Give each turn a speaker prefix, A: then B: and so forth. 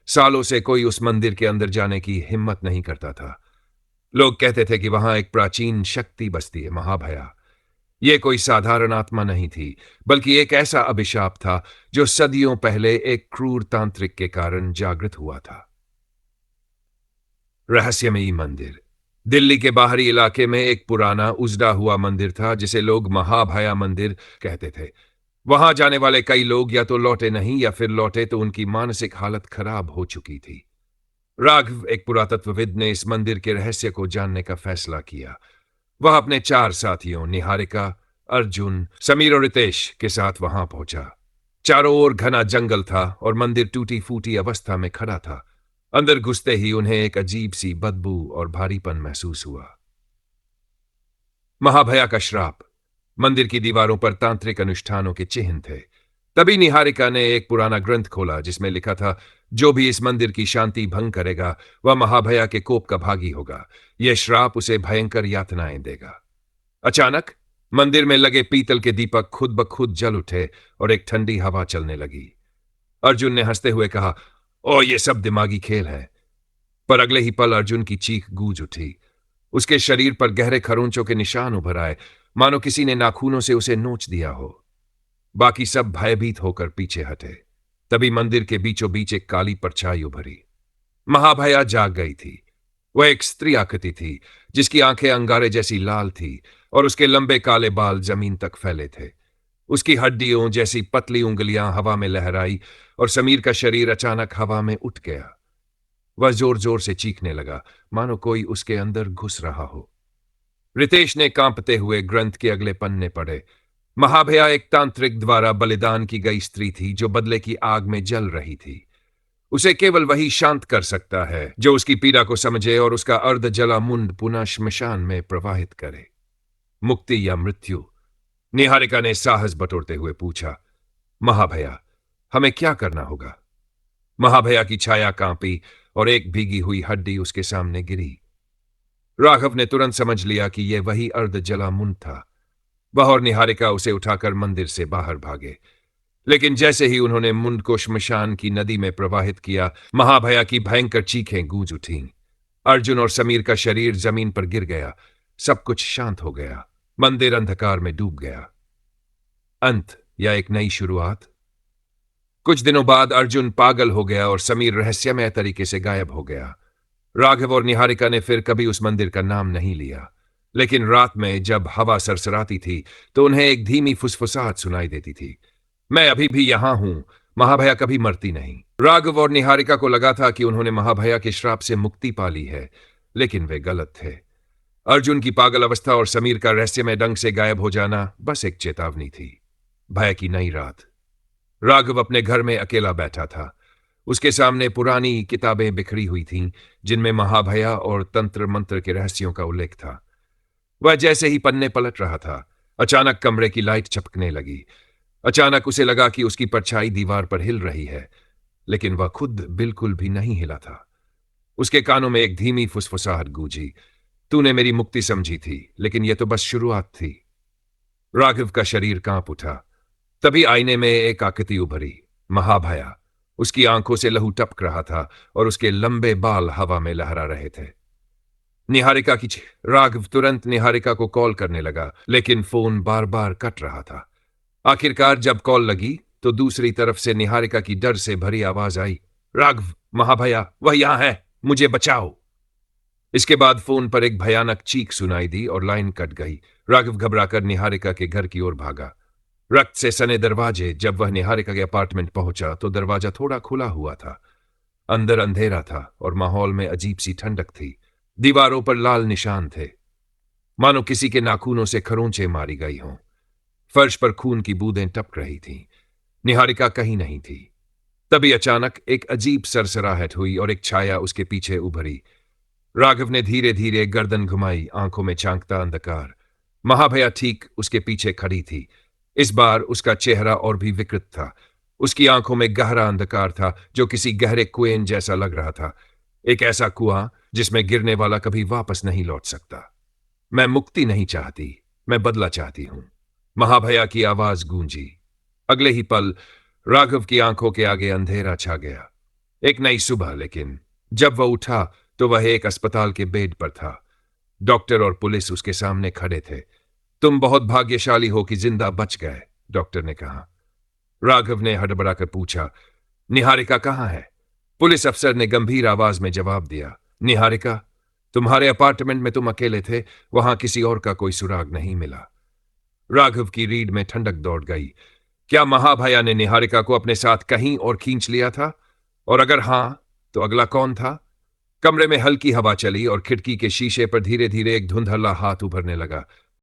A: सालों से कोई उस मंदिर के अंदर जाने की हिम्मत नहीं करता था। लोग कहते थे कि वहां एक प्राचीन शक्ति बसती है, महाभया। ये कोई साधारण आत्मा नहीं थी, बल्कि एक ऐसा अभिशाप था जो सदियों पहले एक क्रूर तांत्रिक के कारण जागृत हुआ था। रहस्यमयी मंदिर। दिल्ली के बाहरी इलाके में एक पुराना उजड़ा हुआ मंदिर था जिसे लोग महाभया मंदिर कहते थे। वहां जाने वाले कई लोग या तो लौटे नहीं, या फिर लौटे तो उनकी मानसिक हालत खराब हो चुकी थी। राघव, एक पुरातत्वविद, ने इस मंदिर के रहस्य को जानने का फैसला किया। वह अपने 4 साथियों निहारिका, अर्जुन, समीर और रितेश के साथ वहां पहुंचा। चारों ओर घना जंगल था और मंदिर टूटी फूटी अवस्था में खड़ा था। अंदर घुसते ही उन्हें एक अजीब सी बदबू और भारीपन महसूस हुआ। महाभया का श्राप। मंदिर की दीवारों पर तांत्रिक अनुष्ठानों के चिन्ह थे। तभी निहारिका ने एक पुराना ग्रंथ खोला जिसमें लिखा था, जो भी इस मंदिर की शांति भंग करेगा वह महाभया के कोप का भागी होगा। यह श्राप उसे भयंकर यातनाएं देगा। अचानक मंदिर में लगे पीतल के दीपक खुद ब खुद जल उठे और एक ठंडी हवा चलने लगी। अर्जुन ने हंसते हुए कहा, ओ, ये सब दिमागी खेल है। पर अगले ही पल अर्जुन की चीख गूंज उठी। उसके शरीर पर गहरे खरोंचों के निशान उभर आए, मानो किसी ने नाखूनों से उसे नोच दिया हो। बाकी सब भयभीत होकर पीछे हटे। तभी मंदिर के बीचों बीच एक काली परछाई उभरी। महाभया जाग गई थी। वह एक स्त्री आकृति थी जिसकी आंखें अंगारे जैसी लाल थी और उसके लंबे काले बाल जमीन तक फैले थे। उसकी हड्डियों जैसी पतली उंगलियां हवा में लहराई और समीर का शरीर अचानक हवा में उठ गया। वह जोर जोर से चीखने लगा, मानो कोई उसके अंदर घुस रहा हो। रितेश ने कांपते हुए ग्रंथ के अगले पन्ने पढ़े। महाभया एक तांत्रिक द्वारा बलिदान की गई स्त्री थी जो बदले की आग में जल रही थी। उसे केवल वही शांत कर सकता है जो उसकी पीड़ा को समझे और उसका अर्ध जला मुंड पुनः श्मशान में प्रवाहित करे। मुक्ति या मृत्यु? निहारिका ने साहस बटोरते हुए पूछा। महाभया, हमें क्या करना होगा? महाभया की छाया कांपी और एक भीगी हुई हड्डी उसके सामने गिरी। राघव ने तुरंत समझ लिया कि यह वही अर्ध जला मुंड था। वह और निहारिका उसे उठाकर मंदिर से बाहर भागे। लेकिन जैसे ही उन्होंने मुंड को श्मशान की नदी में प्रवाहित किया, महाभया की भयंकर चीखें गूंज उठीं। अर्जुन और समीर का शरीर जमीन पर गिर गया। सब कुछ शांत हो गया। मंदिर अंधकार में डूब गया। अंत या एक नई शुरुआत? कुछ दिनों बाद अर्जुन पागल हो गया और समीर रहस्यमय तरीके से गायब हो गया। राघव और निहारिका ने फिर कभी उस मंदिर का नाम नहीं लिया। लेकिन रात में जब हवा सरसराती थी तो उन्हें एक धीमी फुसफुसाहट सुनाई देती थी। मैं अभी भी यहां हूं, महाभया कभी मरती नहीं। राघव और निहारिका को लगा था कि उन्होंने महाभया के श्राप से मुक्ति पा ली है, लेकिन वे गलत थे। अर्जुन की पागल अवस्था और समीर का रहस्यमय ढंग से गायब हो जाना बस एक चेतावनी थी। भय की नई रात। राघव अपने घर में अकेला बैठा था। उसके सामने पुरानी किताबें बिखरी हुई थीं, जिनमें महाभया और तंत्र मंत्र के रहस्यों का उल्लेख था। वह जैसे ही पन्ने पलट रहा था, अचानक कमरे की लाइट चपकने लगी। अचानक उसे लगा कि उसकी परछाई दीवार पर हिल रही है, लेकिन वह खुद बिल्कुल भी नहीं हिला था। उसके कानों में एक धीमी फुसफुसाहट गूंजी। तूने मेरी मुक्ति समझी थी, लेकिन यह तो बस शुरुआत थी। राघव का शरीर कांप उठा। तभी आईने में एक आकृति उभरी। महाभया। उसकी आंखों से लहू टपक रहा था और उसके लंबे बाल हवा में लहरा रहे थे। निहारिका की राघव तुरंत निहारिका को कॉल करने लगा, लेकिन फोन बार बार कट रहा था। आखिरकार जब कॉल लगी तो दूसरी तरफ से निहारिका की डर से भरी आवाज आई, राघव, महाभया वह यहां है, मुझे बचाओ। इसके बाद फोन पर एक भयानक चीख सुनाई दी और लाइन कट गई। राघव घबराकर निहारिका के घर की ओर भागा। रक्त से सने दरवाजे। जब वह निहारिका के अपार्टमेंट पहुंचा तो दरवाजा थोड़ा खुला हुआ था। अंदर अंधेरा था और माहौल में अजीब सी ठंडक थी। दीवारों पर लाल निशान थे, मानो किसी के नाखूनों से खरोंचे मारी गई हों। फर्श पर खून की बूंदें टपक रही थीं। निहारिका कहीं नहीं थी। तभी अचानक एक अजीब सरसराहट हुई और एक छाया उसके पीछे उभरी। राघव ने धीरे धीरे गर्दन घुमाई, आंखों में झांकता अंधकार। महाभया ठीक उसके पीछे खड़ी थी। इस बार उसका चेहरा और भी विकृत था। उसकी आंखों में गहरा अंधकार था जो किसी गहरे कुएं जैसा लग रहा था। एक ऐसा कुआं जिसमें गिरने वाला कभी वापस नहीं लौट सकता। मैं मुक्ति नहीं चाहती, मैं बदला चाहती हूं, महाभया की आवाज गूंजी। अगले ही पल राघव की आंखों के आगे अंधेरा छा गया। एक नई सुबह, लेकिन जब वह उठा तो वह एक अस्पताल के बेड पर था। डॉक्टर और पुलिस उसके सामने खड़े थे। तुम बहुत भाग्यशाली हो कि जिंदा बच गए, डॉक्टर ने कहा। राघव ने हड़बड़ाकर पूछा, निहारिका कहाँ है? पुलिस अफसर ने गंभीर आवाज में जवाब दिया, निहारिका? तुम्हारे अपार्टमेंट में तुम अकेले थे, वहां किसी और का कोई सुराग नहीं मिला। राघव की रीढ़ में ठंडक दौड़ गई। क्या महाभया ने निहारिका को अपने साथ कहीं और खींच लिया था? और अगर हां, तो अगला कौन था? कमरे में हल्की हवा चली और खिड़की के शीशे पर धीरे धीरे एक धुंधला हाथ उभरने लगा।